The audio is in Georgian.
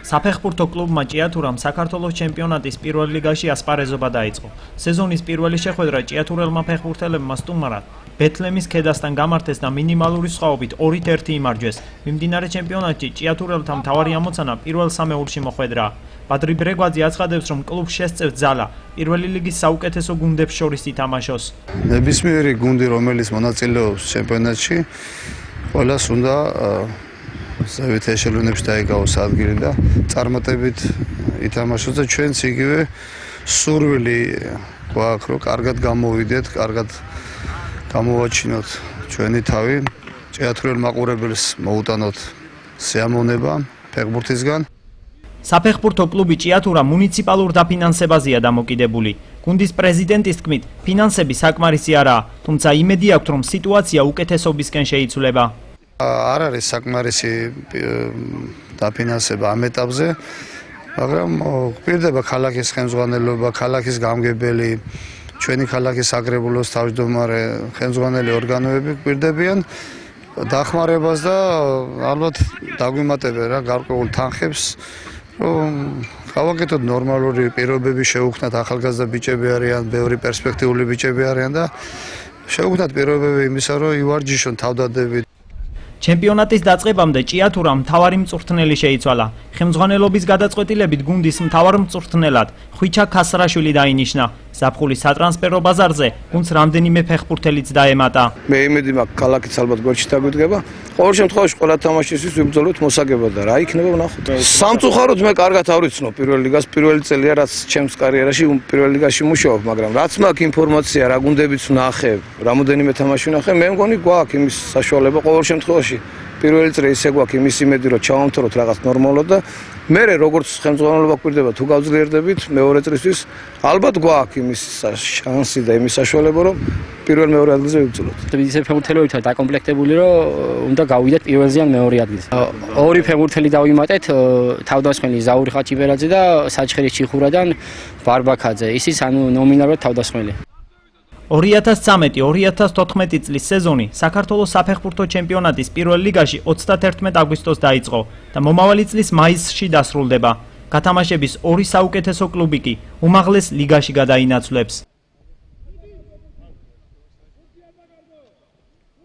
საფეხბურთო კლუბმა ჭიათურამ საქართველოს ჩემპიონატის პირველ ლიგაში ასპარეზობა დაიწყო. სეზონის პირველი შეხვედრა ჭიათურელმა ფეხბურთელებმა სტუმარად ბეთლემის ქედასთან გამართეს და მინიმალური სხვაობით 2-1 იმარჯვეს. მიმდინარე ჩემპიონატში ჭიათურელთა მთავარი ამოცანა პირველ სამეულში მოხვედრა. პატრი ბრეგვაძე აცხადებს, რომ კლუბს შესწევს ძალა პირველი ლიგის საუკეთესო გუნდებს შორის ითამაშოს. ნებისმიერი გუნდი, რომელიც მონაწილეობს ჩემპიონატში, ყველას უნდა ზევით ეშელონებში დაიგავოს ადგილი და წარმატებით ითამაშოს და ჩვენც იგივე სურვილი გვაქვს, რომ კარგად გამოვიდეთ, კარგად გამოვაჩინოთ ჩვენი თავი, ჭიათურელ მაყურებელს მოუტანოთ სიამოვნება ფეხბურთისგან. საფეხბურთო კლუბი ჭიათურა მუნიციპალურ დაფინანსებაზეა დამოკიდებული. გუნდის პრეზიდენტის თქმით, ფინანსები საკმარისი არაა, თუმცა იმედი აქვს, რომ სიტუაცია უკეთესობისკენ შეიცვლება. არ არის საკმარისი დაფინანსება ამ ეტაპზე, მაგრამ გვპირდება ქალაქის ხელმძღვანელობა, ქალაქის გამგებელი, ჩვენი ქალაქის საკრებულოს თავმჯდომარე, ხელმძღვანელი ორგანოები გვპირდებიან დახმარებას და ალბათ დაგვიმატებენ რა გარკვეულ თანხებს, რომ გავაკეთოთ ნორმალური პირობები, შევუქმნათ ახალგაზრდა ბიჭები არიან, ბევრი პერსპექტიული ბიჭები არიან და შევუქმნათ პირობები იმისა, რომ ივარჯიშონ თავდადებით. ჩემპიონატის დაწყებამდე ჭიათურამ მთავარი მწვრთნელი შეიცვალა. ხელმძღვანელობის გადაწყვეტილებით გუნდის მთავარ მწვრთნელად ხვიჩა ქასრაშვილი დაინიშნა. ზაფხულის სატრანსფერო ბაზარზე გუნდს რამდენიმე ფეხბურთელიც დაემატა. მე იმედი მაქვს, ქალაქიც ალბათ გვერდში დაგვიდგება. ყოველ შემთხვევაში ყველა თამაშისთვის ვიბრძოლოთ მოსაგება და რა იქნება ვნახოთ. სამწუხაროდ მე კარგად არ ვიცნობ პირველ ლიგას, პირველი წელია რაც ჩემს კარიერაში პირველ ლიგაში მუშაობ, მაგრამ რაც მაქვს ინფორმაცია, რა გუნდებიც ვნახე, რამოდენიმე თამაში ვნახე, მე მგონი გვაქვს იმის საშუალება ყოველ შემთხვევაში. პირველი წრე ისე გვაქვს იმის იმედი, რომ ჩავამთავროთ რაღაც ნორმალურად და მე როგორც ხელმძღვანელობა გვირდება თუ გავძლიერდებით მეორე წრისთვის, ალბათ გვაქვს იმის შანსი და იმის საშუალება, რომ პირველ-მეორე ადგილზე ვიბრძოლოთ. ისე ფეხბურთელებით ვარ დაკომპლექტებული, რომ უნდა გავიდეთ პირველზე ან მეორე ადგილზე. ორი ფეხბურთელი დავიმატეთ, თავდამსხმელი ზაური ხაჭიბერაძე და საჩხერის ჩიხურადან ბარბაქაძე. ისიც ანუ ნომინალურად თავდამსხმელი. 2013-2014 წლის სეზონი საქართველოს საფეხბურთო ჩემპიონატის პირველ ლიგაში 31 აგვისტოს დაიწყო და მომავალი წლის მაისში დასრულდება. გათამაშების ორი საუკეთესო კლუბი კი უმაღლეს ლიგაში გადაინაცვლებს.